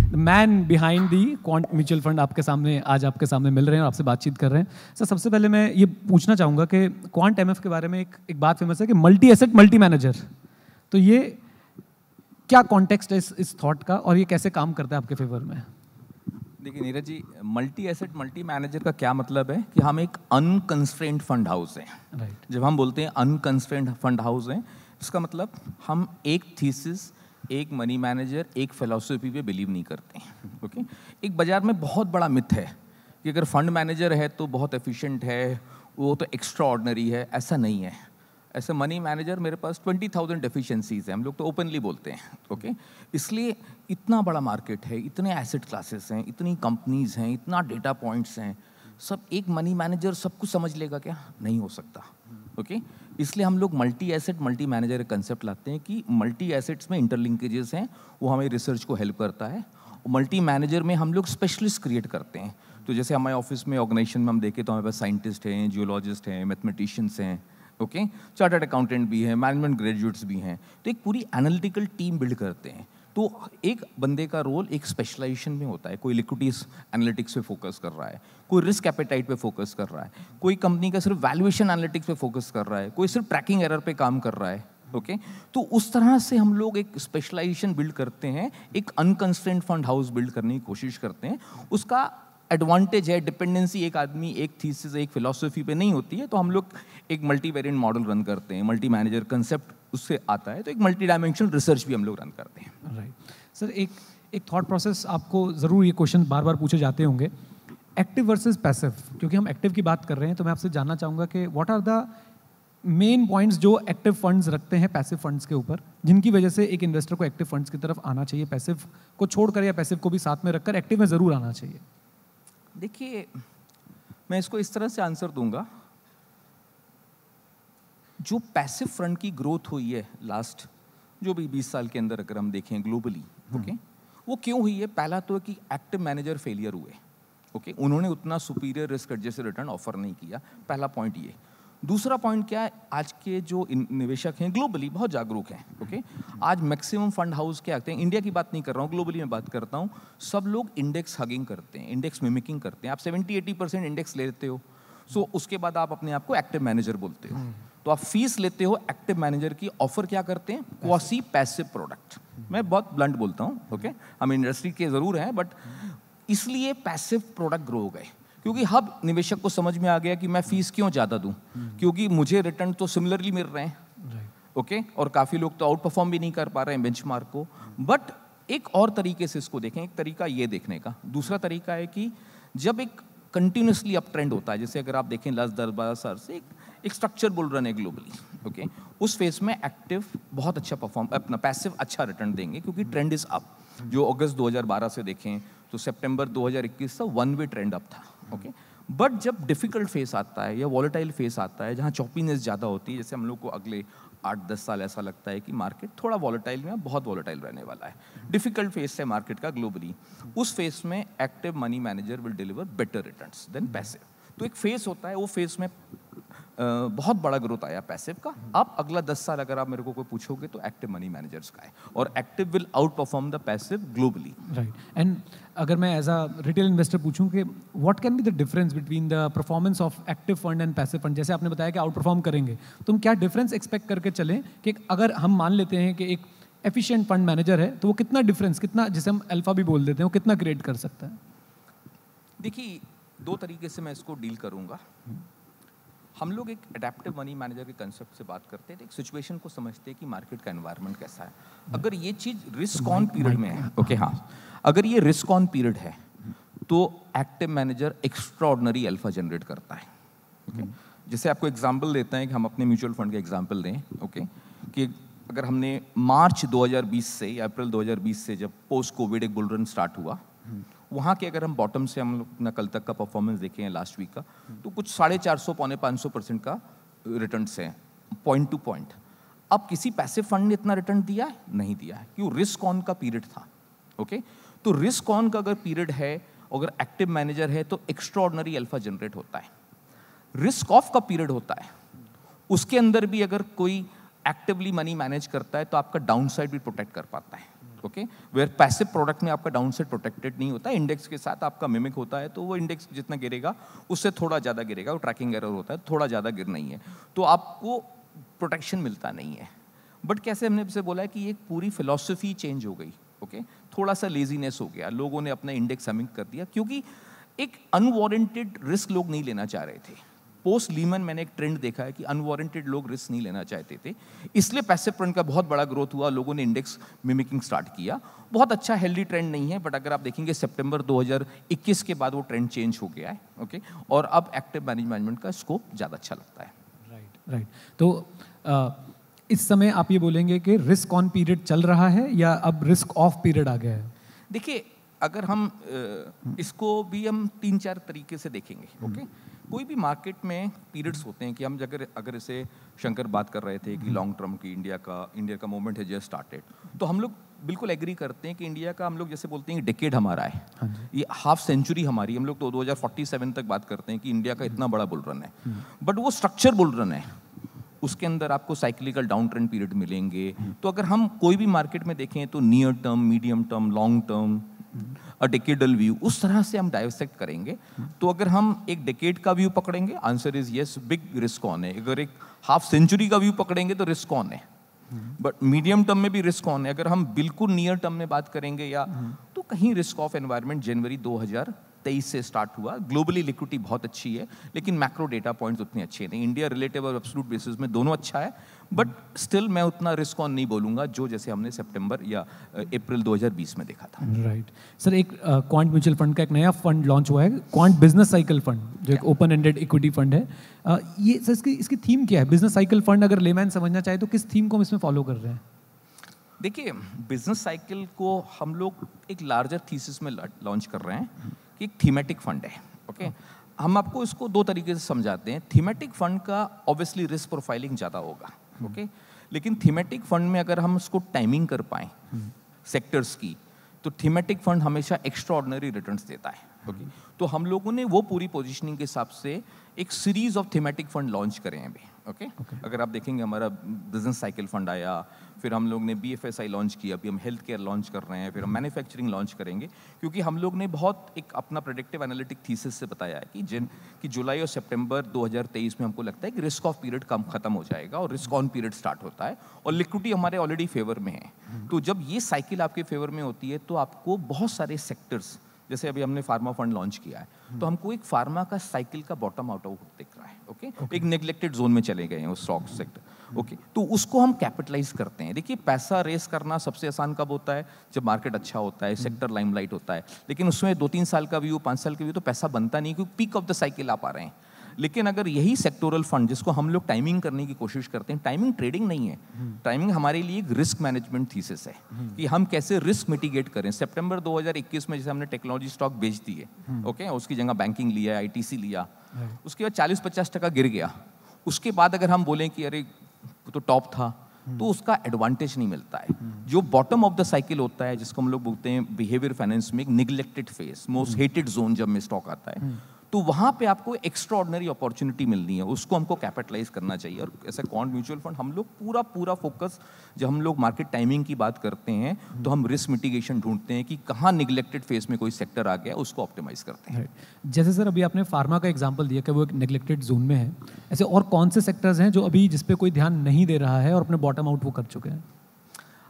Man behind the quant mutual fund आपके सामने आज आपके सामने मिल रहे हैं और आपसे बातचीत कर रहे हैं। सर सबसे पहले मैं ये पूछना चाहूँगा कि क्वांट एमएफ के बारे में एक बात फेमस है कि मल्टी एसेट मल्टी मैनेजर, तो ये क्या कॉन्टेक्स्ट है इस थॉट का और ये कैसे काम करता है आपके फेवर में? देखिए Neeraj ji, multi asset multi manager का क्या मतलब है कि हम एक अनकंस्ट्रेंट फंड हाउस हैं। राइट। जब हम बोलते हैं अनकंस्ट्रेंट फंड हाउस हैं, इसका मतलब हम एक थीसिस, एक मनी मैनेजर, एक फिलॉसफी पे बिलीव नहीं करते हैं। ओके, एक बाजार में बहुत बड़ा मिथ है कि अगर फंड मैनेजर है तो बहुत एफिशिएंट है, वो तो एक्स्ट्रा ऑर्डिनरी है। ऐसा नहीं है। ऐसे मनी मैनेजर मेरे पास 20,000 डेफिशिएंसीज हैं, हम लोग तो ओपनली बोलते हैं। ओके, इसलिए इतना बड़ा मार्केट है, इतने एसेट क्लासेस हैं, इतनी कंपनीज हैं, इतना डेटा पॉइंट्स हैं, सब एक मनी मैनेजर सब कुछ समझ लेगा क्या? नहीं हो सकता। ओके, इसलिए हम लोग multi asset multi manager concept लाते हैं कि मल्टी एसेट्स में इंटरलिंकेजेस हैं, वो हमें रिसर्च को हेल्प करता है। और मल्टी मैनेजर में हम लोग स्पेशलिस्ट क्रिएट करते हैं। तो जैसे हमारे ऑफिस में ऑर्गेनाइजेशन में हम देखें तो हमारे पास साइंटिस्ट हैं, जियोलॉजिस्ट हैं, मैथमेटिशियंस हैं, ओके, चार्टर्ड अकाउंटेंट भी हैं, मैनेजमेंट ग्रेजुएट्स भी हैं। तो एक पूरी एनालिटिकल टीम बिल्ड करते हैं। तो एक बंदे का रोल एक स्पेशलाइजेशन में होता है। कोई लिक्विडिटीज एनालिटिक्स पे फोकस कर रहा है, कोई रिस्क एपेटाइट पे फोकस कर रहा है, कोई कंपनी का सिर्फ वैल्यूएशन एनालिटिक्स पे फोकस कर रहा है, कोई सिर्फ ट्रैकिंग एरर पे काम कर रहा है। ओके, तो उस तरह से हम लोग एक स्पेशलाइजेशन बिल्ड करते हैं, एक अनकंस्ट्रेंट फंड हाउस बिल्ड करने की कोशिश करते हैं। उसका एडवांटेज है, डिपेंडेंसी एक आदमी एक थीसिस एक फिलॉसफी पे नहीं होती है। तो हम लोग एक मल्टी वेरिएंट मॉडल रन करते हैं, मल्टी मैनेजर कंसेप्ट उससे आता है, तो एक मल्टी डायमेंशनल रिसर्च भी हम लोग रन करते हैं। राइट। सर एक थॉट प्रोसेस आपको ज़रूर ये क्वेश्चन बार बार पूछे जाते होंगे, एक्टिव वर्सेस पैसिव। क्योंकि हम एक्टिव की बात कर रहे हैं तो मैं आपसे जानना चाहूँगा कि what are the main points जो एक्टिव फंड्स रखते हैं पैसिव फंड्स के ऊपर, जिनकी वजह से एक इन्वेस्टर को एक्टिव फंड्स की तरफ आना चाहिए, पैसिव को छोड़कर या पैसिव को भी साथ में रखकर एक्टिव में ज़रूर आना चाहिए। देखिए, मैं इसको इस तरह से आंसर दूंगा, जो पैसिव फंड की ग्रोथ हुई है लास्ट जो भी 20 साल के अंदर अगर हम देखें ग्लोबली, ओके, वो क्यों हुई है? पहला तो है कि एक्टिव मैनेजर फेलियर हुए। ओके, उन्होंने उतना superior risk adjusted return offer नहीं किया, पहला पॉइंट ये। दूसरा पॉइंट क्या है, आज के जो निवेशक हैं ग्लोबली बहुत जागरूक हैं। ओके, आज मैक्सिमम फंड हाउस क्या आते हैं, इंडिया की बात नहीं कर रहा हूँ, ग्लोबली मैं बात करता हूँ, सब लोग इंडेक्स हगिंग करते हैं, इंडेक्स मिमिकिंग करते हैं। आप 70-80% इंडेक्स लेते हो, सो उसके बाद आप अपने आप को एक्टिव मैनेजर बोलते हो। तो आप फीस लेते हो एक्टिव मैनेजर की, ऑफर क्या करते हैं? Quasi passive product. मैं बहुत ब्लंट बोलता हूँ, ओके, हम इंडस्ट्री के जरूर हैं, बट इसलिए पैसिव प्रोडक्ट ग्रो हो गए क्योंकि अब निवेशक को समझ में आ गया कि मैं फीस क्यों ज़्यादा दूं, क्योंकि मुझे रिटर्न तो सिमिलरली मिल रहे हैं। ओके, और काफ़ी लोग तो आउट परफॉर्म भी नहीं कर पा रहे हैं बेंचमार्क को। बट एक और तरीके से इसको देखें, एक तरीका ये देखने का, दूसरा तरीका है कि जब एक कंटिन्यूसली अप ट्रेंड होता है, जैसे अगर आप देखें लास्ट 10-12 साल से एक स्ट्रक्चर बुल रन है ग्लोबली, ओके, उस फेज में एक्टिव बहुत अच्छा परफॉर्म, अपना पैसिव अच्छा रिटर्न देंगे क्योंकि ट्रेंड इज अप। जो अगस्त 2012 से देखें तो सितंबर 2021 से वन वे ट्रेंड अप था। ओके, बट जब डिफिकल्ट फेस आता है या वॉलेटाइल फेस आता है जहाँ चॉपीनेस ज़्यादा होती है, जैसे हम लोग को अगले 8-10 साल ऐसा लगता है कि मार्केट थोड़ा वॉलेटाइल में बहुत वॉलेटाइल रहने वाला है, डिफिकल्ट फेस है मार्केट का ग्लोबली, उस फेस में active money manager will deliver better returns than passive. तो एक फेस होता है, वो फेस में बहुत बड़ा ग्रोथ आया पैसिव का। अब अगला 10 साल अगर आप मेरे को कोई पूछोगे तो एक्टिव मनी मैनेजर्स का है, और active will out perform the passive globally. Right. And अगर मैं एज अ रिटेल इन्वेस्टर पूछूं कि what can be the difference between the performance of active fund and passive fund, जैसे आपने बताया कि आउट परफॉर्म करेंगे, तो हम क्या डिफरेंस एक्सपेक्ट करके चलें कि अगर हम मान लेते हैं कि एक एफिशिएंट फंड मैनेजर है तो वो कितना डिफरेंस, कितना, जिसे हम अल्फा भी बोल देते हैं, वो कितना क्रिएट कर सकता है? देखिए, दो तरीके से मैं इसको डील करूंगा। हम लोग एक एडेप्टिव मनी मैनेजर के कंसेप्ट से बात करते हैं, एक सिचुएशन को समझते हैं कि मार्केट का एनवायरनमेंट कैसा है। अगर ये चीज रिस्क ऑन पीरियड में है, ओके, हाँ, अगर ये रिस्क ऑन पीरियड है तो active manager extraordinary alpha generate करता है। ओके, जैसे आपको एग्जांपल देते हैं कि हम अपने म्यूचुअल फंड के एग्जांपल दें, ओके, कि अगर हमने मार्च 2020 से या अप्रैल 2020 से जब पोस्ट कोविड एक बुल रन स्टार्ट हुआ, वहाँ के अगर हम बॉटम से हम लोग अपना कल तक का परफॉर्मेंस देखें लास्ट वीक का, तो कुछ 450-500% का रिटर्न्स हैं पॉइंट टू पॉइंट। अब किसी पैसिव फंड ने इतना रिटर्न दिया है? नहीं दिया है, क्यों? रिस्क ऑन का पीरियड था। ओके, तो रिस्क ऑन का अगर पीरियड है, अगर एक्टिव मैनेजर है तो एक्स्ट्राऑर्डिनरी अल्फा जनरेट होता है। रिस्क ऑफ का पीरियड होता है, उसके अंदर भी अगर कोई एक्टिवली मनी मैनेज करता है तो आपका डाउन साइड भी प्रोटेक्ट कर पाता है। ओके, वेयर पैसिव प्रोडक्ट में आपका डाउनसाइड प्रोटेक्टेड नहीं होता, इंडेक्स के साथ आपका मिमिक होता है, तो वो इंडेक्स जितना गिरेगा उससे थोड़ा ज़्यादा गिरेगा, वो ट्रैकिंग एरर होता है, थोड़ा ज़्यादा गिर नहीं है, तो आपको प्रोटेक्शन मिलता नहीं है। बट कैसे हमने से बोला है कि एक पूरी फिलॉसफी चेंज हो गई, ओके, थोड़ा सा लेजीनेस हो गया, लोगों ने अपना इंडेक्स हमिंग कर दिया, क्योंकि एक अनवारंटेड रिस्क लोग नहीं लेना चाह रहे थे। पोस्ट लीमन मैंने एक ट्रेंड देखा है कि अनवारंटेड लोग रिस्क नहीं लेना चाहते थे, इसलिए पैसिव फंड का बहुत बड़ा ग्रोथ हुआ, लोगों ने इंडेक्स मिमिकिंग स्टार्ट किया। बहुत अच्छा हेल्दी ट्रेंड नहीं है, बट अगर आप देखेंगे सितंबर 2021 के बाद वो ट्रेंड चेंज हो गया है, ओके, और अब एक्टिव मैनेजमेंट का स्कोप ज़्यादा अच्छा लगता है। राइट। तो इस समय आप ये बोलेंगे कि रिस्क ऑन पीरियड चल रहा है या अब रिस्क ऑफ पीरियड आ गया है? देखिए, अगर हम इसको भी हम 3-4 तरीके से देखेंगे, ओके, कोई भी मार्केट में पीरियड्स होते हैं कि हम अगर इसे शंकर बात कर रहे थे कि लॉन्ग टर्म की इंडिया का मूवमेंट है जस्ट स्टार्टेड, तो हम लोग बिल्कुल एग्री करते हैं कि इंडिया का, हम लोग जैसे बोलते हैं डेकेड हमारा है, ये हाफ सेंचुरी हमारी, हम लोग तो 2047 तक बात करते हैं कि इंडिया का इतना बड़ा बुल रन है, बट वो स्ट्रक्चर बुल रन है, उसके अंदर आपको साइक्लिकल डाउन ट्रेंड पीरियड मिलेंगे। तो अगर हम कोई भी मार्केट में देखें तो near term, medium term, long term, a decadal view, उस तरह से हम डाइसेक्ट करेंगे। तो अगर हम एक डेकेड का व्यू पकड़ेंगे, answer is yes, big risk on है। अगर एक हाफ सेंचुरी का व्यू पकड़ेंगे तो रिस्क ऑन है, बट मीडियम टर्म में भी रिस्क ऑन है। अगर हम बिल्कुल नियर टर्म में बात करेंगे या तो कहीं रिस्क ऑफ एनवायरनमेंट जनवरी 2023 से स्टार्ट हुआ। ग्लोबली लिक्विडिटी बहुत अच्छी है, लेकिन मैक्रो डेटा पॉइंट्स उतने अच्छे नहीं। इंडिया रिलेटिव और एब्सोल्यूट बेसिस में दोनों अच्छा है, बट स्टिल मैं उतना रिस्क ऑन नहीं बोलूंगा जो जैसे हमने सितंबर या अप्रैल 2020 में देखा था। राइट सर, एक क्वांट म्यूचुअल फंड का एक नया फंड लॉन्च हुआ है, क्वांट बिजनेस साइकिल फंड, जो एक ओपन एंडेड इक्विटी फंड है। ये सर इसकी थीम क्या है? बिजनेस साइकिल फंड अगर लेमैन समझना चाहे तो किस थीम को हम इसमें फॉलो कर रहे हैं? देखिए, बिजनेस साइकिल को हम लोग एक लार्जर थीसिस में लॉन्च कर रहे हैं कि एक थीमेटिक फंड है, ओके। हम आपको इसको 2 तरीके से समझाते हैं। थीमेटिक फंड का ऑब्वियसली रिस्क प्रोफाइलिंग ज़्यादा होगा, ओके, लेकिन थीमेटिक फंड में अगर हम उसको टाइमिंग कर पाएँ सेक्टर्स की, तो थीमेटिक फंड हमेशा एक्स्ट्रा ऑर्डिनरी रिटर्न्स देता है, ओके। तो हम लोगों ने वो पूरी पोजीशनिंग के हिसाब से एक series of thematic fund launch करे हैं अभी, ओके। अगर आप देखेंगे, हमारा बिजनेस साइकिल फंड आया, फिर हम लोग ने BFSI लॉन्च किया, अभी हम हेल्थ केयर लॉन्च कर रहे हैं, फिर हम मैन्युफैक्चरिंग लॉन्च करेंगे, क्योंकि हम लोग ने बहुत एक अपना प्रेडिक्टिव एनालिटिक थीसिस से बताया है कि जुलाई और सितंबर 2023 में हमको लगता है कि रिस्क ऑफ पीरियड कम खत्म हो जाएगा और रिस्क ऑन पीरियड स्टार्ट होता है, और लिक्विडिटी हमारे ऑलरेडी फेवर में है। तो जब ये साइकिल आपके फेवर में होती है तो आपको बहुत सारे सेक्टर्स, जैसे अभी हमने फार्मा फंड लॉन्च किया है, तो हमको एक फार्मा का साइकिल का बॉटम आउट दिख रहा है, ओके। एक नेग्लेक्टेड जोन में चले गए हैं वो स्टॉक सेक्टर, ओके। तो उसको हम कैपिटलाइज करते हैं। देखिए, पैसा रेस करना सबसे आसान कब होता है? जब मार्केट अच्छा होता है, सेक्टर लाइमलाइट होता है, लेकिन उसमें 2-3 साल का व्यू, 5 साल का व्यू तो पैसा बनता नहीं, क्योंकि पीक ऑफ द साइकिल आप आ रहे हैं। लेकिन अगर यही सेक्टोरल फंड, जिसको हम लोग टाइमिंग करने की कोशिश करते हैं, टाइमिंग ट्रेडिंग नहीं है, टाइमिंग हमारे लिए एक रिस्क मैनेजमेंट थीसिस है कि हम कैसे रिस्क मिटिगेट करें। सितंबर 2021 में जैसे हमने टेक्नोलॉजी स्टॉक बेच दिए, ओके, उसकी जगह बैंकिंग लिया, ITC लिया, उसके बाद 40-50% गिर गया। उसके बाद अगर हम बोलें कि अरे तो टॉप था, तो उसका एडवांटेज नहीं मिलता है। जो बॉटम ऑफ द साइकिल होता है, जिसको हम लोग बोलते हैं बिहेवियर फाइनेंस में एक neglected phase, most hated zone, जब में स्टॉक आता है, तो वहाँ पे आपको एक्स्ट्रा ऑर्डिनरी अपॉर्चुनिटी मिलनी है, उसको हमको कैपिटलाइज करना चाहिए। और ऐसे क्वांट म्यूचुअल फंड हम लोग पूरा फोकस, जब हम लोग मार्केट टाइमिंग की बात करते हैं तो हम रिस्क मिटिगेशन ढूंढते हैं कि कहाँ निग्लेक्टेड फेज में कोई सेक्टर आ गया, उसको ऑप्टिमाइज करते हैं। जैसे सर अभी आपने फार्मा का एग्जांपल दिया कि वो एक नेग्लेक्टेड जोन में है, ऐसे और कौन से सेक्टर्स हैं जो अभी जिस पे कोई ध्यान नहीं दे रहा है और अपने बॉटम आउट वो कर चुके हैं?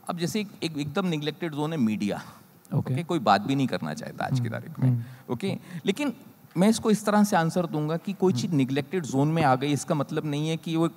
अब जैसे एकदम निग्लेक्टेड जोन है मीडिया, ओके, कोई बात भी नहीं करना चाहता आज की तारीख में, ओके। लेकिन मैं इसको इस तरह से आंसर दूंगा कि कोई चीज़ निग्लेक्टेड जोन में आ गई, इसका मतलब नहीं है कि वो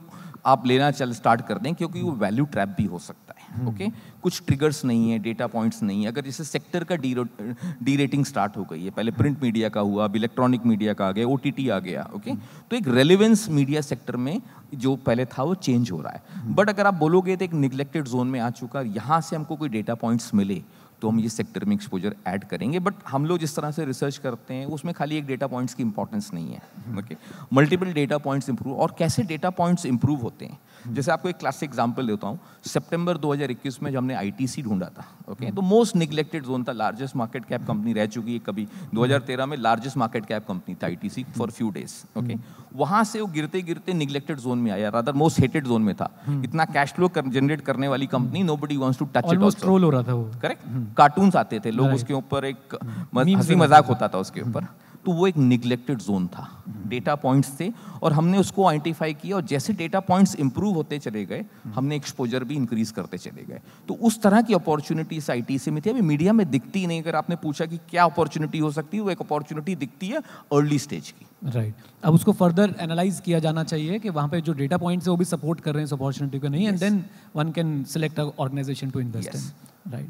आप लेना स्टार्ट कर दें, क्योंकि वो वैल्यू ट्रैप भी हो सकता है, ओके। कुछ ट्रिगर्स नहीं है, डेटा पॉइंट्स नहीं है। अगर जैसे सेक्टर का डी रेटिंग स्टार्ट हो गई है, पहले प्रिंट मीडिया का हुआ, अब इलेक्ट्रॉनिक मीडिया का आ गया, OTT आ गया, ओके। तो एक रेलेवेंस मीडिया सेक्टर में जो पहले था वो चेंज हो रहा है। बट अगर आप बोलोगे तो एक निग्लेक्टेड जोन में आ चुका, यहाँ से हमको कोई डेटा पॉइंट्स मिले तो हम ये सेक्टर में एक्सपोजर ऐड करेंगे। बट हम लोग जिस तरह से रिसर्च करते हैं उसमें खाली एक डेटा पॉइंट्स की इंपॉर्टेंस नहीं है, okay. Multiple data points improve, और कैसे डेटा पॉइंट्स इंप्रूव होते हैं, जैसे आपको एक क्लासिक एग्जांपल देता हूँ, सितंबर 2021 में जब हमने आईटीसी ढूंढा था, ओके, तो मोस्ट निगलेक्टेड जोन था, लार्जेस्ट मार्केट कैप कंपनी रह चुकी है कभी, 2013 में लार्जेस्ट मार्केट कैप कंपनी था ITC for few days, okay, वहां से वो गिरते गिरते निगलेक्टेड जोन में आया, रादर मोस्ट हेटेड जोन में था। इतना कैश फ्लो जनरेट करने वाली company, nobody wants to touch it, almost troll हो रहा था वो, करेक्ट, कार्टून्स आते थे, लोग उसके ऊपर एक हंसी मजाक होता था उसके ऊपर, तो वो एक निगलेक्टेड जोन था, डेटा पॉइंट्स थे और हमने उसको आइडेंटिफाई किया और जैसे डेटा पॉइंट्स इंप्रूव होते चले गए, हमने एक्सपोजर भी इंक्रीज करते चले गए। तो उस तरह की अपॉर्चुनिटीज आईटीसी में थी, अभी मीडिया में दिखती नहीं। अगर आपने पूछा कि क्या अपॉर्चुनिटी हो सकती है, वो एक अपॉर्चुनिटी दिखती है अर्ली स्टेज की, राइट। अब उसको फर्दर एनालाइज किया जाना चाहिए कि वहाँ पे जो डेटा पॉइंट्स है वो भी सपोर्ट कर रहे हैं इस अपॉर्चुनिटी को, नहीं, and then one can select a organization to invest in, right.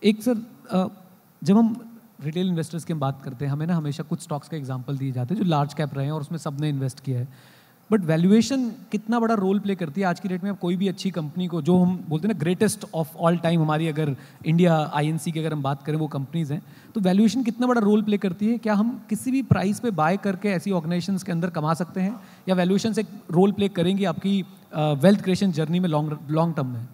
एक सर, जब हम रिटेल इन्वेस्टर्स की हम बात करते हैं, हमें ना हमेशा कुछ स्टॉक्स के एग्जांपल दिए जाते हैं जो लार्ज कैप रहे हैं और उसमें सबने इन्वेस्ट किया है, बट वैल्यूएशन कितना बड़ा रोल प्ले करती है आज की डेट में। अब कोई भी अच्छी कंपनी को, जो हम बोलते हैं ना ग्रेटेस्ट ऑफ ऑल टाइम, हमारी अगर इंडिया आईएनसी की अगर हम बात करें, वो कंपनीज हैं, तो वैल्यूएशन कितना बड़ा रोल प्ले करती है? क्या हम किसी भी प्राइस पे बाय करके ऐसी ऑर्गेनाइजेशंस के अंदर कमा सकते हैं, या वैल्यूएशन एक रोल प्ले करेंगी आपकी वेल्थ क्रिएशन जर्नी में लॉन्ग टर्म में?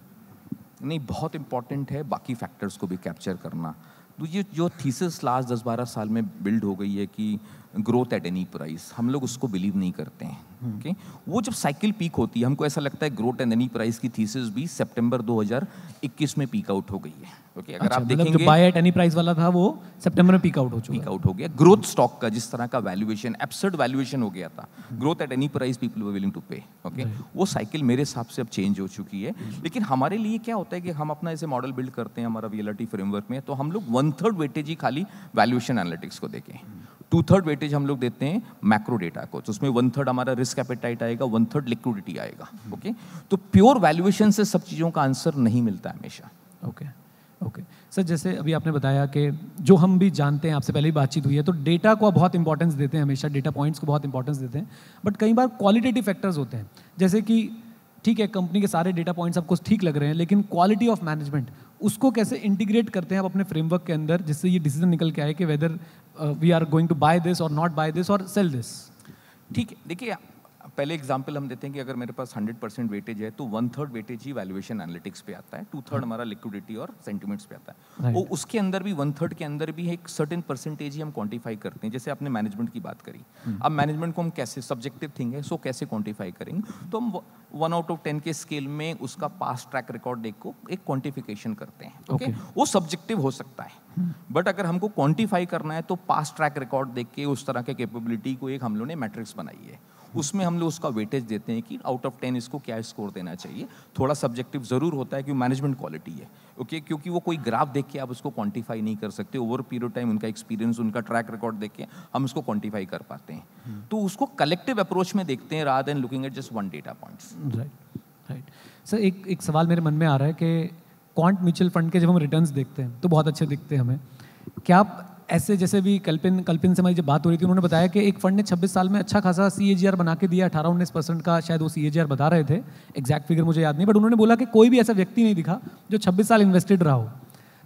नहीं, बहुत इंपॉर्टेंट है बाकी फैक्टर्स को भी कैप्चर करना। तो ये जो थीसिस लास्ट 10-12 साल में बिल्ड हो गई है कि ग्रोथ एट एनी प्राइस, हम लोग उसको बिलीव नहीं करते हैं, ओके। वो जब साइकिल पीक होती है, हमको ऐसा लगता है ग्रोथ एट एनी प्राइस की थीसिस भी सितंबर 2021 में पीक आउट हो गई है, ओके। अगर आप देखेंगे, जो बाय एट एनी प्राइस वाला था वो सितंबर में पीक आउट हो गया। ग्रोथ स्टॉक का जिस तरह का वैल्यूएशन, एब्सर्ड वैल्यूएशन हो गया था, growth at any price people were willing to pay, okay. वो साइकिल मेरे हिसाब से अब चेंज हो चुकी है। लेकिन हमारे लिए क्या होता है कि हम अपना ऐसे मॉडल बिल्ड करते हैं हमारा वीएलआरटी फ्रेमवर्क में, तो हम लोग 1/3 वेटेज ही खाली वैल्यूएशन एनालिटिक्स को देखें, 2/3 वेटेज हम लोग देते हैं मैक्रो डेटा को, तो उसमें 1/3 हमारा रिस्क एपेटाइट आएगा, 1/3 लिक्विडिटी आएगा, ओके। तो प्योर वैल्यूएशन से सब चीज़ों का आंसर नहीं मिलता हमेशा, ओके। सर, जैसे अभी आपने बताया कि जो हम भी जानते हैं, आपसे पहले ही बातचीत हुई है, तो डेटा को बहुत इंपॉर्टेंस देते हैं, हमेशा डेटा पॉइंट्स को बहुत इंपॉर्टेंस देते हैं, बट कई बार क्वालिटेटिव फैक्टर्स होते हैं, जैसे कि ठीक है कंपनी के सारे डेटा पॉइंट्स आपको ठीक लग रहे हैं, लेकिन क्वालिटी ऑफ मैनेजमेंट, उसको कैसे इंटीग्रेट करते हैं आप अपने फ्रेमवर्क के अंदर, जिससे ये डिसीजन निकल के आए कि whether we are going to buy this और नॉट बाय दिस और सेल दिस? ठीक है, देखिए पहले एग्जांपल हम देते हैं कि अगर मेरे पास 100% वेटेज है तो 1/3 वेटेज ही वैल्यूएशन एनालिटिक्स पे आता है, 2/3 हमारा लिक्विडिटी और सेंटिमेंट्स पे आता है। वो उसके अंदर भी 1/3 के अंदर भी एक सर्टेन परसेंटेज ही हम क्वांटिफाई करते हैं। जैसे आपने मैनेजमेंट की बात करी, अब मैनेजमेंट को हम कैसे, सब्जेक्टिव थिंग है, सो कैसे क्वांटिफाई करेंगे, तो हम 1 out of 10 के स्केल में उसका पास्ट ट्रैक रिकॉर्ड देख को एक क्वांटिफिकेशन करते हैं, ओके। वो सब्जेक्टिव हो सकता है, बट अगर हमको क्वांटिफाई करना है तो पास्ट ट्रैक रिकॉर्ड देख के उस तरह के कैपेबिलिटी को एक हम लोगों ने मैट्रिक्स बनाई है, उसमें हम लोग उसका वेटेज देते हैं कि आउट ऑफ 10 इसको क्या स्कोर देना चाहिए। थोड़ा सब्जेक्टिव जरूर होता है कि मैनेजमेंट क्वालिटी है, ओके, क्योंकि वो कोई ग्राफ देख के आप उसको क्वांटिफाई नहीं कर सकते, ओवर पीरियड टाइम उनका एक्सपीरियंस, उनका ट्रैक रिकॉर्ड देख के हम उसको क्वांटिफाई कर पाते हैं। तो उसको कलेक्टिव अप्रोच में देखते हैं rather than looking at just one data points. Right. Sir, एक सवाल मेरे मन में आ रहा है कि क्वांट म्यूचुअल फंड के जब हम रिटर्न्स देखते हैं तो बहुत अच्छे दिखते हैं हमें, क्या आप ऐसे, जैसे भी कल्पिन से हमारी जब बात हो रही थी, उन्होंने बताया कि एक फंड ने 26 साल में अच्छा खासा CAGR बना के दिया, 18-19% का शायद वो CAGR बता रहे थे, एग्जैक्ट फिगर मुझे याद नहीं, बट उन्होंने बोला कि कोई भी ऐसा व्यक्ति नहीं दिखा जो 26 साल इन्वेस्टेड रहा हो।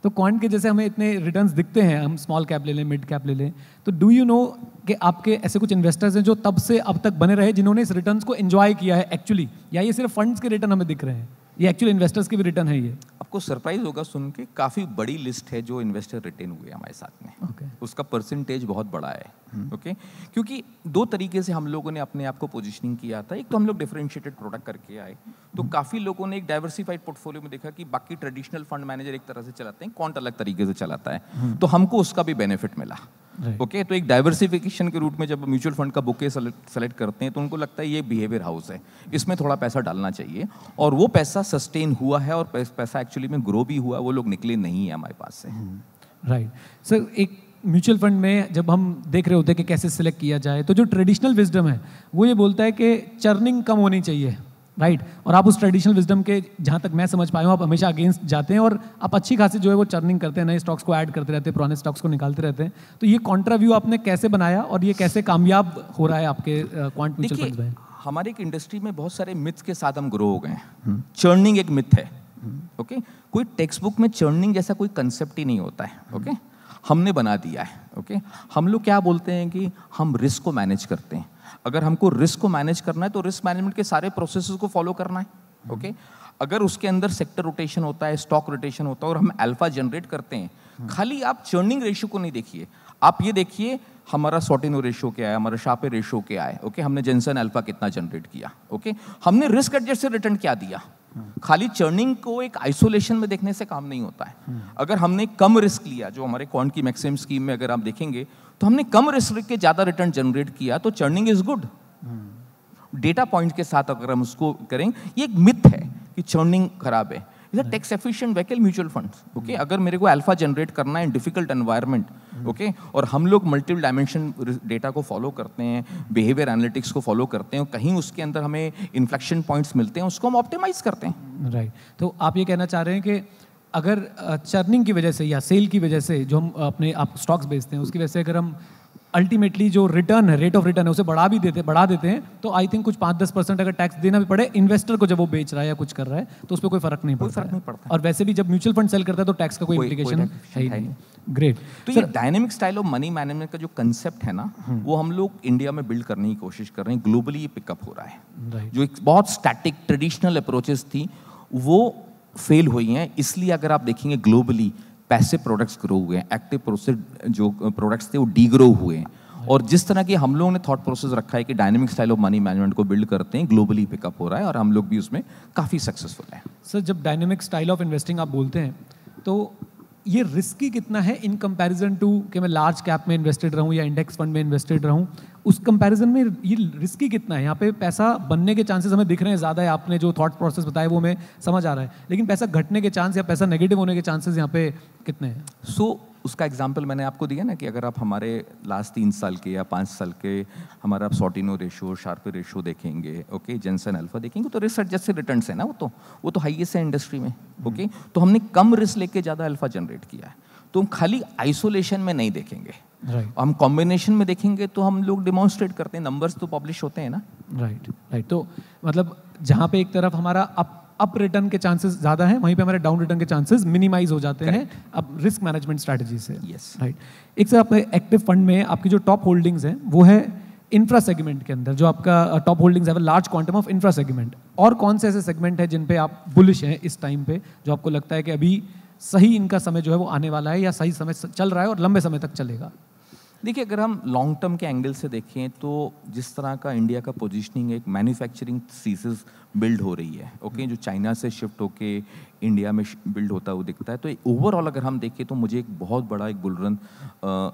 तो क्वांट के जैसे हमें इतने रिटर्न्स दिखते हैं, हम स्मॉल कैप ले लें, मिड कैप ले लें, तो डू यू नो कि आपके ऐसे कुछ इन्वेस्टर्स हैं जो तब से अब तक बने रहे, जिन्होंने इस रिटर्न्स को एंजॉय किया है एक्चुअली, या ये सिर्फ फंड्स के रिटर्न हमें दिख रहे हैं, ये एक्चुअल इन्वेस्टर्स के भी रिटर्न है? ये आपको सरप्राइज होगा सुन के, काफी बड़ी लिस्ट है जो इन्वेस्टर रिटेन हुए हमारे साथ में, okay. उसका परसेंटेज बहुत बड़ा है, ओके। क्योंकि दो तरीके से हम लोगों ने अपने आप को पोजीशनिंग किया था। एक तो हम लोग डिफरेंशिएटेड प्रोडक्ट करके आए, तो काफी लोगों ने एक डाइवर्सिफाइड पोर्टफोलियो में देखा कि बाकी ट्रेडिशनल फंड मैनेजर एक तरह से चलाते हैं, क्वांट अलग तरीके से चलाता है, तो हमको उसका भी बेनिफिट मिला, ओके। तो एक डाइवर्सिफिकेशन के रूट में जब म्यूचुअल फंड का बुके सेलेक्ट करते हैं तो उनको लगता है ये बिहेवियर हाउस है, इसमें थोड़ा पैसा डालना चाहिए, और वो पैसा सस्टेन हुआ है और पैसा एक्चुअली में ग्रो भी हुआ, वो लोग निकले नहीं है हमारे पास से। राइट। सर, एक म्यूचुअल फंड में जब हम देख रहे होते हैं कि कैसे सिलेक्ट किया जाए, तो जो ट्रेडिशनल विजडम है वो ये बोलता है कि चर्निंग कम होनी चाहिए, राइट, और आप उस ट्रेडिशनल विजडम के, जहाँ तक मैं समझ पाया हूँ, आप हमेशा अगेंस्ट जाते हैं और आप अच्छी खासी जो है वो चर्निंग करते हैं, नए स्टॉक्स को ऐड करते रहते हैं, पुराने स्टॉक्स को निकालते रहते हैं। तो ये कॉन्ट्रा व्यू आपने कैसे बनाया और ये कैसे कामयाब हो रहा है आपके क्वांट म्यूचुअल फंड्स में? हमारे एक इंडस्ट्री में बहुत सारे मिथ्स के साथ हम ग्रो हो गए हैं। चर्निंग एक मिथ है, ओके। कोई टेक्स्ट बुक में चर्निंग जैसा कोई कंसेप्ट ही नहीं होता है, ओके। हमने बना दिया है, ओके। हम लोग क्या बोलते हैं कि हम रिस्क को मैनेज करते हैं। अगर हमको रिस्क को मैनेज करना है तो रिस्क मैनेजमेंट के सारे प्रोसेसेस को फॉलो करना है, ओके अगर उसके अंदर सेक्टर रोटेशन होता है, स्टॉक रोटेशन होता है और हम अल्फा जनरेट करते हैं, खाली आप चर्निंग रेशियो को नहीं देखिए, आप ये देखिए हमारा सॉर्टिनो रेशियो क्या है, हमारा शार्पे रेशियो क्या है, ओके हमने जेनसन अल्फा कितना जनरेट किया, ओके हमने रिस्क एडजस्टेड रिटर्न क्या दिया। खाली चर्निंग को एक आइसोलेशन में देखने से काम नहीं होता है। अगर हमने कम रिस्क लिया, जो हमारे क्वांट की मैक्सिमम स्कीम में अगर आप देखेंगे तो हमने कम रिस्क के ज्यादा रिटर्न जनरेट किया, तो churning is good. Data point के साथ अगर हम उसको करें, ये एक मिथ है कि चर्निंग खराब है। Tax efficient vehicle mutual funds, okay अगर मेरे को अल्फा जनरेट करना है इन डिफिकल्ट एनवायरनमेंट, ओके और हम लोग मल्टीपल डायमेंशन डेटा को फॉलो करते हैं, बिहेवियर एनालिटिक्स को फॉलो करते हैं, कहीं उसके अंदर हमें इन्फ्लेक्शन पॉइंट्स मिलते हैं, उसको हम ऑप्टिमाइज करते हैं। राइट तो आप ये कहना चाह रहे हैं कि अगर चर्निंग की वजह से या सेल की वजह से जो हम अपने आप स्टॉक्स बेचते हैं उसकी वजह से अगर हम अल्टीमेटली जो रिटर्न है, रेट ऑफ रिटर्न है, उसे बढ़ा देते हैं, तो आई थिंक कुछ 5-10% अगर टैक्स देना भी पड़े इन्वेस्टर को जब वो बेच रहा है या कुछ कर रहा है तो उस पर कोई फर्क नहीं पड़ता। और वैसे भी जब म्यूचुअल फंड सेल करता है तो टैक्स का कोई इम्प्लीकेशन है ही नहीं। ग्रेट। तो ये dynamic style of money management का जो कंसेप्ट है ना, वो हम लोग इंडिया में बिल्ड करने की कोशिश कर रहे हैं, ग्लोबली ये पिकअप हो रहा है। जो एक बहुत स्टैटिक ट्रेडिशनल अप्रोचेस थी वो फेल हुई हैं, इसलिए अगर आप देखेंगे ग्लोबली पैसे प्रोडक्ट्स ग्रो हुए हैं, एक्टिव प्रोसेस जो प्रोडक्ट्स थे वो डी ग्रो हुए हैं। और जिस तरह के हम लोगों ने थॉट प्रोसेस रखा है कि dynamic style of money management को बिल्ड करते हैं, ग्लोबली पिकअप हो रहा है और हम लोग भी उसमें काफ़ी सक्सेसफुल हैं। सर जब डायनेमिक स्टाइल ऑफ इन्वेस्टिंग आप बोलते हैं तो ये रिस्की कितना है इन कंपैरिजन टू कि मैं लार्ज कैप में इन्वेस्टेड रहूं या इंडेक्स फंड में इन्वेस्टेड रहूं, उस कंपैरिजन में ये रिस्की कितना है? यहाँ पे पैसा बनने के चांसेस हमें दिख रहे हैं ज़्यादा है, आपने जो थॉट प्रोसेस बताया वो हमें समझ आ रहा है, लेकिन पैसा घटने के चांस या पैसा नेगेटिव होने के चांसेस यहाँ पे कितने हैं? उसका एग्जाम्पल मैंने आपको दिया ना कि अगर आप हमारे लास्ट 3 साल के या 5 साल के हमारा सॉर्टिनो रेशियो, शार्पे रेशियो देखेंगे, ओके जेनसन अल्फा देखेंगे, तो रिस्क एडजस्टेड रिटर्न्स है ना, वो तो हाईएस्ट है इंडस्ट्री में, ओके तो हमने कम रिस्क लेके ज़्यादा अल्फा जनरेट किया है। तो हम खाली आइसोलेशन में नहीं देखेंगे, हम कॉम्बिनेशन में देखेंगे, तो हम लोग डिमॉन्स्ट्रेट करते हैं, नंबर्स तो पब्लिश होते हैं ना। राइट तो मतलब जहाँ पे एक तरफ हमारा अप रिटर्न के चांसेस ज़्यादा हैं, वहीं पे हमारे डाउन रिटर्न के चांसेस मिनिमाइज हो जाते हैं अब रिस्क मैनेजमेंट स्ट्रैटेजी से। राइट एक सर आपके एक्टिव फंड में आपकी जो टॉप होल्डिंग्स हैं वो है इंफ्रा सेगमेंट के अंदर, जो आपका टॉप होल्डिंग्स है large quantum of infra segment, और कौन से ऐसे सेगमेंट है जिन पे आप बुलिश हैं इस टाइम पे, जो आपको लगता है कि अभी सही इनका समय जो है वो आने वाला है या सही समय चल रहा है और लंबे समय तक चलेगा? देखिए अगर हम लॉन्ग टर्म के एंगल से देखें तो जिस तरह का इंडिया का पोजीशनिंग एक मैन्युफैक्चरिंग थीसिस बिल्ड हो रही है, ओके जो चाइना से शिफ्ट होके इंडिया में बिल्ड होता हुआ दिखता है, तो ओवरऑल अगर हम देखें तो मुझे एक बहुत बड़ा एक बुल रन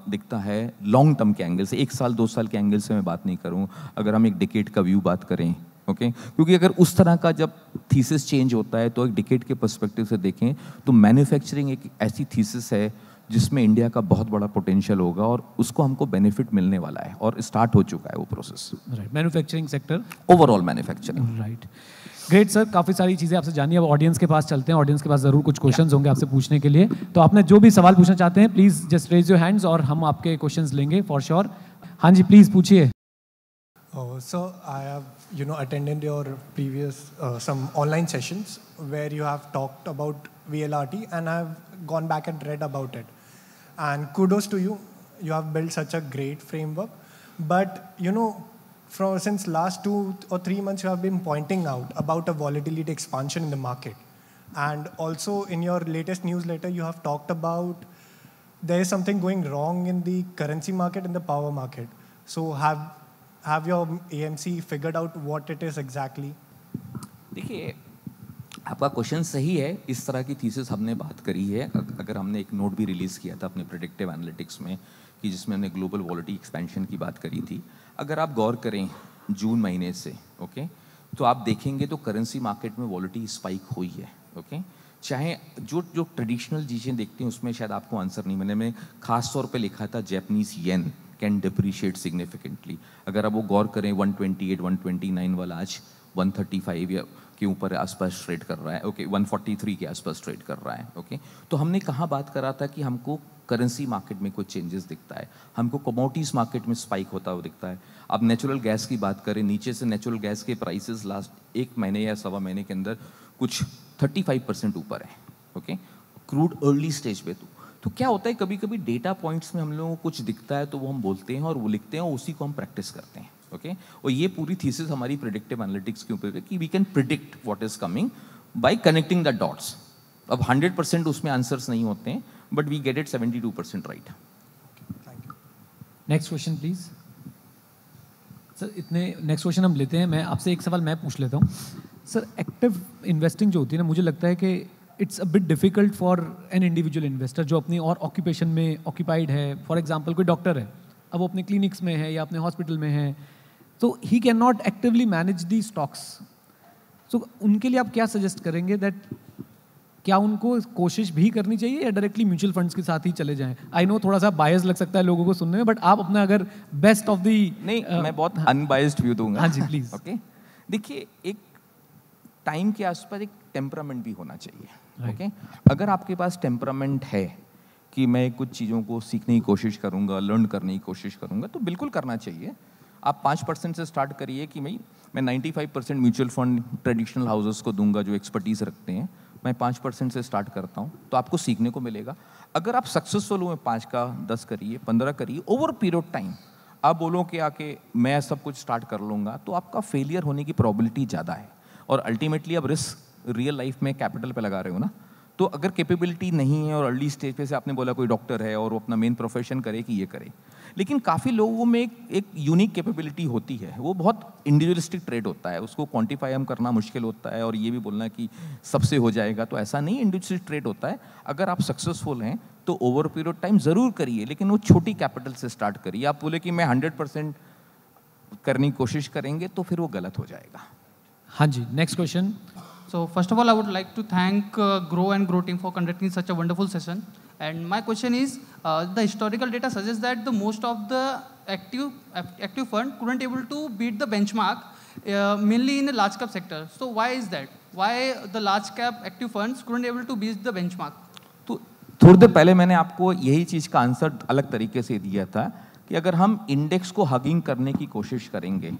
दिखता है लॉन्ग टर्म के एंगल से। 1 साल 2 साल के एंगल से मैं बात नहीं करूँ, अगर हम एक डिकेड का व्यू बात करें, ओके क्योंकि अगर उस तरह का जब थीसिस चेंज होता है तो एक डिकेड के पर्सपेक्टिव से देखें तो मैन्युफैक्चरिंग एक ऐसी थीसिस है जिसमें इंडिया का बहुत बड़ा पोटेंशियल होगा और उसको हमको बेनिफिट मिलने वाला है और स्टार्ट हो चुका है वो process. Right manufacturing sector, overall manufacturing. Right great sir, काफ़ी सारी चीज़ें आपसे जानिए। अब ऑडियंस के पास चलते हैं, ऑडियंस के पास ज़रूर कुछ क्वेश्चंस होंगे आपसे पूछने के लिए, तो आपने जो भी सवाल पूछना चाहते हैं please just raise your hands और हम आपके क्वेश्चंस लेंगे फॉर श्योर। हाँ जी प्लीज़ पूछिए। So I have attended your previous some online sessions where you have talked about VLRT and I've gone back and read about it, and kudos to you, you have built such a great framework. But since last 2 or 3 months you have been pointing out about a volatility expansion in the market, and also in your latest newsletter you have talked about there is something going wrong in the currency market and the power market. So have your AMC figured out what it is exactly? देखिए आपका question सही है, इस तरह की thesis हमने बात करी है। अगर हमने एक नोट भी रिलीज़ किया था अपने प्रेडिक्टिव एनालिटिक्स में कि जिसमें हमने ग्लोबल वॉलेटिलिटी एक्सपेंशन की बात करी थी, अगर आप गौर करें जून महीने से, ओके तो आप देखेंगे तो करेंसी मार्केट में वॉलेटिलिटी स्पाइक हुई है, ओके चाहे जो ट्रेडिशनल चीज़ें देखते हैं उसमें शायद आपको आंसर नहीं मिले। मैंने खास तौर पे लिखा था Japanese yen can depreciate significantly. अगर आप वो गौर करें 128 129 वाला आज 135 या के ऊपर आसपास ट्रेड कर रहा है, ओके 143 के आसपास ट्रेड कर रहा है, ओके तो हमने कहाँ बात करा था कि हमको करेंसी मार्केट में कुछ चेंजेस दिखता है, हमको कमोडिटीज मार्केट में स्पाइक होता हुआ दिखता है। अब नेचुरल गैस की बात करें, नीचे से नेचुरल गैस के प्राइसेस लास्ट 1 महीने या सवा महीने के अंदर कुछ 35% ऊपर है, ओके क्रूड अर्ली स्टेज पे। तो क्या होता है कभी कभी डेटा पॉइंट्स में हम लोगों को कुछ दिखता है तो वो हम बोलते हैं और वो लिखते हैं और उसी को हम प्रैक्टिस करते हैं, ओके और ये पूरी थीसिस हमारी प्रेडिक्टिव एनालिटिक्स के ऊपर है कि we can predict what is coming by connecting the dots. अब 100% उसमें आंसर्स नहीं होते हैं, but we get it 72% right. Next question please. Sir इतने नेक्स्ट क्वेश्चन हम लेते हैं. मैं आपसे एक सवाल मैं पूछ लेता हूँ. सर एक्टिव इन्वेस्टिंग जो होती है ना, मुझे लगता है कि it's a bit difficult for an individual investor जो अपनी और ऑक्यूपेशन में ऑक्यूपाइड है. फॉर एग्जांपल कोई डॉक्टर है, अब वो अपने क्लिनिक्स में है या अपने हॉस्पिटल में है, तो he cannot actively manage the stocks. So उनके लिए आप क्या सजेस्ट करेंगे दैट क्या उनको कोशिश भी करनी चाहिए या डायरेक्टली म्यूचुअल फंड्स के साथ ही चले जाएं? आई नो थोड़ा सा बायस लग सकता है लोगों को सुनने में, बट आप अपना अगर बेस्ट ऑफ दी. नहीं मैं बहुत अनबायस्ड व्यू दूंगा. हाँ जी प्लीज. ओके देखिए, एक टाइम के आसपास एक टेम्परामेंट भी होना चाहिए. ओके अगर आपके पास टेम्परामेंट है कि मैं कुछ चीज़ों को सीखने की कोशिश करूंगा, लर्न करने की कोशिश करूंगा, तो बिल्कुल करना चाहिए. आप 5% से स्टार्ट करिए कि मैं 95% म्यूचुअल फंड ट्रेडिशनल हाउसेस को दूंगा जो एक्सपर्टीज रखते हैं. मैं 5% से स्टार्ट करता हूँ, तो आपको सीखने को मिलेगा. अगर आप सक्सेसफुल हुए 5 का 10 करिए, 15 करिए, ओवर पीरियड टाइम आप बोलो कि आके मैं सब कुछ स्टार्ट कर लूँगा, तो आपका फेलियर होने की प्रोबेबिलिटी ज़्यादा है. और अल्टीमेटली आप रिस्क रियल लाइफ में कैपिटल पे लगा रहे हो ना, तो अगर कैपेबिलिटी नहीं है और अर्ली स्टेज पे से आपने बोला कोई डॉक्टर है और वो अपना मेन प्रोफेशन करे कि ये करे, लेकिन काफ़ी लोगों में एक यूनिक कैपेबिलिटी होती है. वो बहुत इंडिविजुअलिस्टिक ट्रेड होता है, उसको क्वांटिफाई हम करना मुश्किल होता है और ये भी बोलना कि सबसे हो जाएगा, तो ऐसा नहीं. इंडिविजुअलिस्टिक ट्रेड होता है. अगर आप सक्सेसफुल हैं तो ओवर पीरियड टाइम ज़रूर करिए, लेकिन वो छोटी कैपिटल से स्टार्ट करिए. आप बोले कि मैं 100% करने की कोशिश करेंगे तो फिर वो गलत हो जाएगा. हाँ जी, next question. So first of all, I would like to thank Grow and Grow team for conducting such a wonderful session. And my question is, the historical data suggests that the most of the active fund couldn't able to beat the benchmark, mainly in the large cap sector. So why is that? Why the large cap active funds couldn't able to beat the benchmark? तो थोड़ी देर पहले मैंने आपको यही चीज़ का answer अलग तरीके से दिया था कि अगर हम इंडेक्स को हगिंग करने की कोशिश करेंगे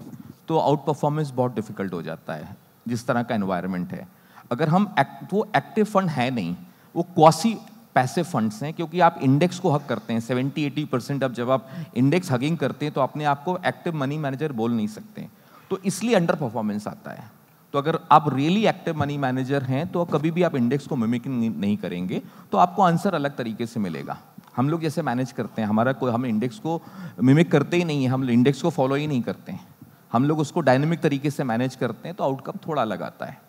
तो आउट परफॉर्मेंस बहुत डिफिकल्ट हो जाता है, जिस तरह का एनवायरनमेंट है. अगर हम वो एक्टिव फंड है नहीं, वो क्वासी पैसिव फंड्स हैं, क्योंकि आप इंडेक्स को हक करते हैं 70-80%. अब जब आप इंडेक्स हगिंग करते हैं तो अपने आप को एक्टिव मनी मैनेजर बोल नहीं सकते, तो इसलिए अंडर परफॉर्मेंस आता है. तो अगर आप रियली एक्टिव मनी मैनेजर हैं तो कभी भी आप इंडेक्स को मिमिकिंग नहीं करेंगे, तो आपको आंसर अलग तरीके से मिलेगा. हम लोग जैसे मैनेज करते हैं, हम इंडेक्स को मिमिक करते ही नहीं है, हम इंडेक्स को फॉलो ही नहीं करते हैं, हम लोग उसको डायनेमिक तरीके से मैनेज करते हैं, तो आउटकम थोड़ा अलग आता है.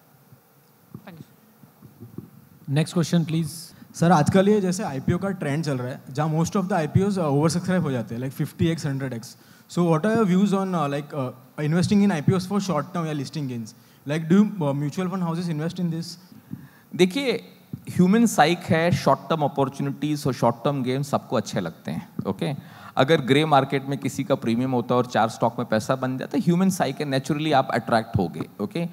Next question please. सर आजकल ये जैसे आईपीओ का ट्रेंड चल रहा है, जहाँ most of the IPOs oversubscribe हो जाते हैं, like 50x 100x. So what are your views on like investing in IPOs for short term या listing gains? Like do mutual fund houses invest in this? देखिए, human psych है, short term opportunities और short term games सबको अच्छे लगते हैं. Okay अगर grey market में किसी का प्रीमियम होता है और 4 स्टॉक में पैसा बन जाता है, ह्यूमन साइक है, नेचुरली आप अट्रैक्ट होगे. ओके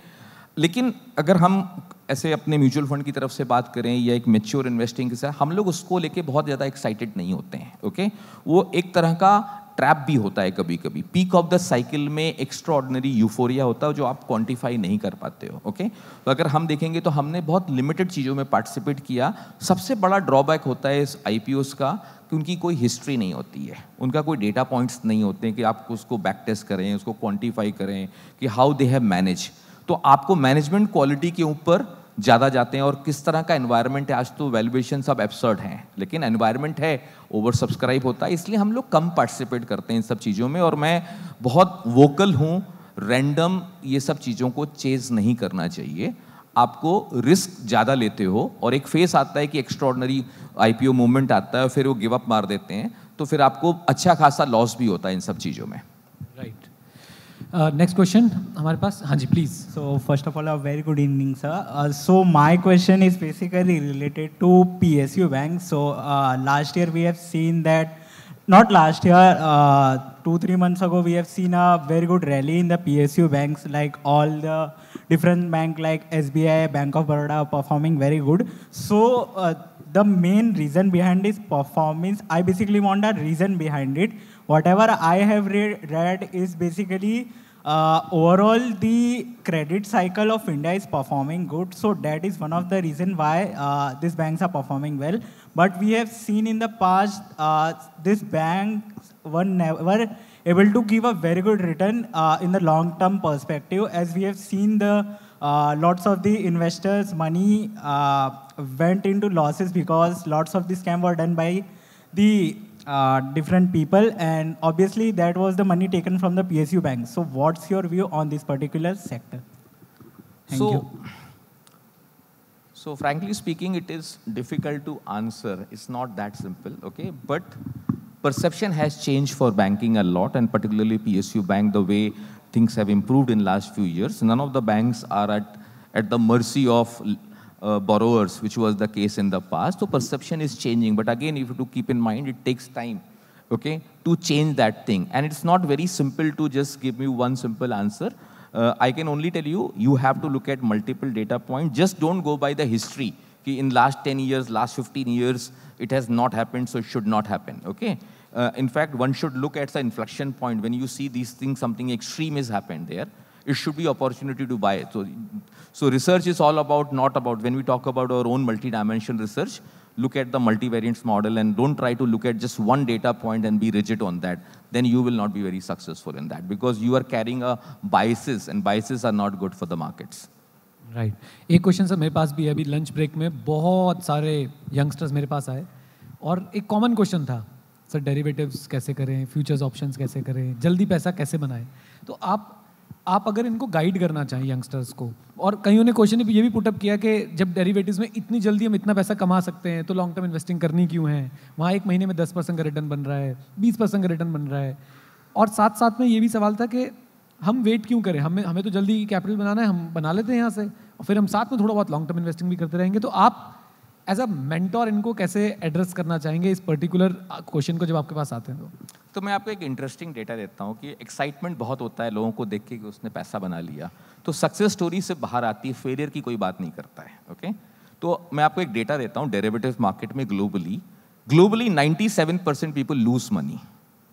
लेकिन अगर हम ऐसे अपने म्यूचुअल फंड की तरफ से बात करें या एक मैच्योर इन्वेस्टिंग के साथ, हम लोग उसको लेके बहुत ज़्यादा एक्साइटेड नहीं होते हैं. ओके वो एक तरह का ट्रैप भी होता है कभी कभी. पीक ऑफ द साइकिल में एक्स्ट्रा ऑर्डिनरी यूफोरिया होता है जो आप क्वांटिफाई नहीं कर पाते हो. ओके तो अगर हम देखेंगे तो हमने बहुत लिमिटेड चीज़ों में पार्टिसिपेट किया. सबसे बड़ा ड्रॉबैक होता है इस आईपीओस का कि उनकी कोई हिस्ट्री नहीं होती है, उनका कोई डेटा पॉइंट्स नहीं होते हैं कि आप उसको बैक टेस्ट करें, उसको क्वांटिफाई करें कि हाउ दे हैव मैनेज. तो आपको मैनेजमेंट क्वालिटी के ऊपर ज़्यादा जाते हैं. और किस तरह का एनवायरनमेंट है, आज तो वैल्यूएशन सब एब्सर्ड हैं, लेकिन एनवायरनमेंट है, ओवर सब्सक्राइब होता है, इसलिए हम लोग कम पार्टिसिपेट करते हैं इन सब चीज़ों में. और मैं बहुत वोकल हूँ, रैंडम ये सब चीज़ों को चेज नहीं करना चाहिए. आपको रिस्क ज़्यादा लेते हो और एक फेस आता है कि एक्स्ट्रॉर्डनरी आईपीओ मूवमेंट आता है और फिर वो गिव अप मार देते हैं, तो फिर आपको अच्छा खासा लॉस भी होता है इन सब चीज़ों में. राइट. नेक्स्ट क्वेश्चन हमारे पास. हाँ जी please. So first of all, a very good evening, sir. So my question is basically related to PSU Bank. So last year we have seen that, not last year, 2-3 months ago we have seen a very good rally in the PSU banks, like all the different bank like SBI, Bank of Baroda are performing very good. So the main reason behind this performance, I basically want a reason behind it. Whatever I have read is basically overall the credit cycle of India is performing good. So that is one of the reason why these banks are performing well. But we have seen in the past, these banks were never able to give a very good return in the long term perspective, as we have seen the lots of the investors money went into losses because lots of the scam were done by the different people, and obviously that was the money taken from the PSU bank. So what's your view on this particular sector? Thank you. So frankly speaking, it is difficult to answer. It's not that simple, okay? But perception has changed for banking a lot, and particularly PSU bank, the way things have improved in last few years. None of the banks are at the mercy of borrowers, which was the case in the past. So perception is changing. But again, if you have to keep in mind, it takes time, okay, to change that thing. And it's not very simple to just give me one simple answer. I can only tell you, you have to look at multiple data points. Just don't go by the history. In last 10 years, last 15 years, it has not happened, so it should not happen, okay? In fact, one should look at the inflection point. When you see these things, something extreme has happened there, it should be opportunity to buy it. So research is all about, not about, when we talk about our own multi-dimensional research, look at the multivariance model and don't try to look at just one data point and be rigid on that. Then you will not be very successful in that because you are carrying a biases, and biases are not good for the markets. Right एक question sir मेरे पास भी है. अभी lunch break में बहुत सारे youngsters मेरे पास आए और एक कॉमन क्वेश्चन था, सर डेरिवेटिव्स कैसे करें, फ्यूचर्स ऑप्शंस कैसे करें, जल्दी पैसा कैसे बनाएं. तो आप अगर इनको गाइड करना चाहें यंगस्टर्स को, और कईयों ने क्वेश्चन ये भी पुटअप किया कि जब डेरिवेटिव्स में इतनी जल्दी हम इतना पैसा कमा सकते हैं तो लॉन्ग टर्म इन्वेस्टिंग करनी क्यों है, वहाँ एक महीने में 10% का रिटर्न बन रहा है, 20% का रिटर्न बन रहा है. और साथ साथ में ये भी सवाल था कि हम वेट क्यों करें, हमें तो जल्दी कैपिटल बनाना है, हम बना लेते हैं यहाँ से और फिर हम साथ में थोड़ा बहुत लॉन्ग टर्म इन्वेस्टिंग भी करते रहेंगे. तो आप एज अ मेंटोर इनको कैसे एड्रेस करना चाहेंगे इस पर्टिकुलर क्वेश्चन को जब आपके पास आते हैं? तो मैं आपको एक इंटरेस्टिंग डेटा देता हूँ कि एक्साइटमेंट बहुत होता है लोगों को देख के कि उसने पैसा बना लिया, तो सक्सेस स्टोरी से बाहर आती है, फेलियर की कोई बात नहीं करता है, ओके? तो मैं आपको एक डेटा देता हूँ डेरिवेटिव मार्केट में globally 97% people lose money.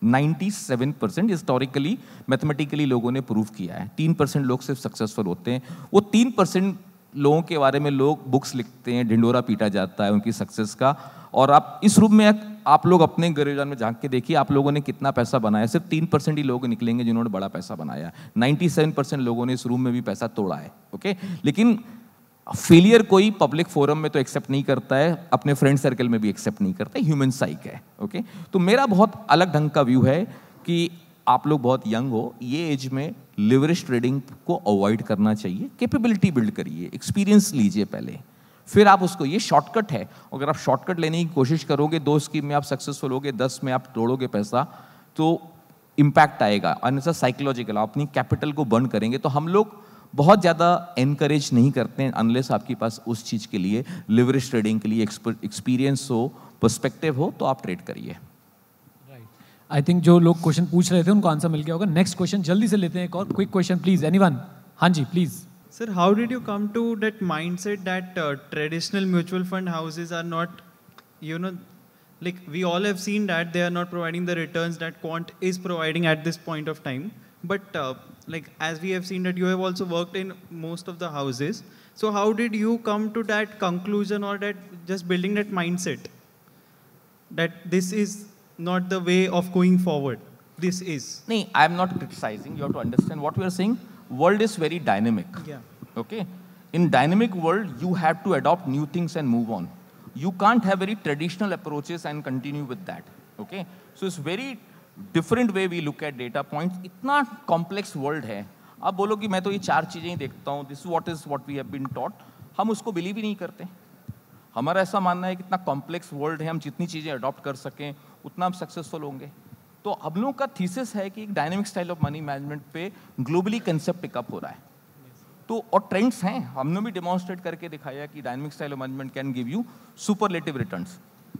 97% historically mathematically लोगों ने प्रूव किया है. 3% लोग सिर्फ सक्सेसफुल होते हैं. वो 3% लोगों के बारे में लोग बुक्स लिखते हैं, ढिंडोरा पीटा जाता है उनकी सक्सेस का. और आप इस रूप में आप लोग अपने गिरजान में झांक के देखिए आप लोगों ने कितना पैसा बनाया. सिर्फ 3% ही लोग निकलेंगे जिन्होंने बड़ा पैसा बनाया. 97% लोगों ने इस रूम में भी पैसा तोड़ा है, ओके? लेकिन फेलियर कोई पब्लिक फोरम में तो एक्सेप्ट नहीं करता है, अपने फ्रेंड सर्कल में भी एक्सेप्ट नहीं करता है, ह्यूमन साइक है, ओके? तो मेरा बहुत अलग ढंग का व्यू है कि आप लोग बहुत यंग हो, ये एज में लिवरेज ट्रेडिंग को अवॉइड करना चाहिए. कैपेबिलिटी बिल्ड करिए, एक्सपीरियंस लीजिए पहले, फिर आप उसको, ये शॉर्टकट है. अगर आप शॉर्टकट लेने की कोशिश करोगे, 2 स्कीम में आप सक्सेसफुल होगे, 10 में आप तोड़ोगे पैसा, तो इम्पैक्ट आएगा. और साइकोलॉजिकल आप अपनी कैपिटल को बर्न करेंगे. तो हम लोग बहुत ज़्यादा एनकरेज नहीं करते हैं अनलेस आपके पास उस चीज़ के लिए, लिवरेज ट्रेडिंग के लिए एक्सपीरियंस हो, पर्सपेक्टिव हो, तो आप ट्रेड करिए. आई थिंक जो लोग क्वेश्चन पूछ रहे थे उनको आंसर मिल गया होगा. नेक्स्ट क्वेश्चन जल्दी से लेते हैं, एक और क्विक क्वेश्चन प्लीज, एनीवन? हाँ जी please. Sir, how did you come to that mindset that traditional mutual fund houses are not, like we all have seen that they are not providing the returns that Quant is providing at this point of time. But like as we have seen that you have also worked in most of the houses. So how did you come to that conclusion, or that just building that mindset that this is not the way of going forward? This is. No, I am not criticizing. You have to understand what we are saying. World is very dynamic. Yeah. Okay? In dynamic world, you have to adopt new things and move on. You can't have very traditional approaches and continue with that. Okay? So it's very different way we look at data points. इतना complex world है. आप बोलो कि मैं तो ये 4 चीजें ही देखता हूँ. This is what we have been taught. हम उसको believe ही नहीं करते. हमारा ऐसा मानना है कि इतना complex world है, हम जितनी चीजें adopt कर सकें, उतना हम successful होंगे. तो हम लोगों का थीसिस है कि एक dynamic style of money management पे ग्लोबली कंसेप्ट पिकअप हो रहा है. तो और ट्रेंड्स हैं, हमने भी डेमोन्स्ट्रेट करके दिखाया कि dynamic style of management can give you superlative returns.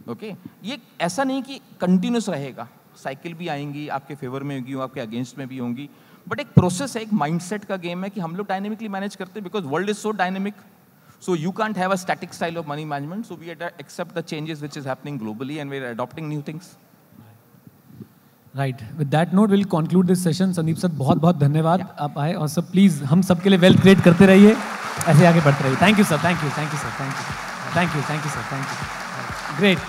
Okay, ये ऐसा नहीं कि कंटिन्यूस रहेगा, साइकिल भी आएंगी, आपके फेवर में होगी, आपके अगेंस्ट में भी होंगी, बट एक प्रोसेस है, एक माइंडसेट का गेम है कि हम लोग डायनेमिकली मैनेज करते हैं because world is so dynamic. So you can't have a static style of money management. So we accept the changes which is happening globally and we're adopting new things. Right. With that note, we'll conclude this session. Sandeep sir बहुत बहुत धन्यवाद आप आए, और सब please हम सबके लिए वेल्थ क्रिएट करते रहिए, ऐसे आगे बढ़ते रहिए. Thank you sir, thank you, thank you sir, thank you, thank you, thank you sir, thank you. Great.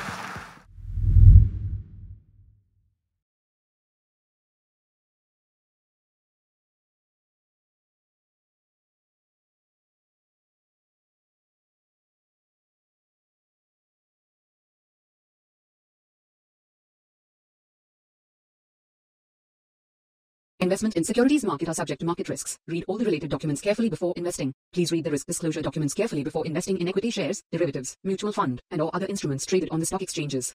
Investment in securities market are subject to market risks. Read all the related documents carefully before investing. Please read the risk disclosure documents carefully before investing in equity shares, derivatives, mutual fund, and or other instruments traded on the stock exchanges.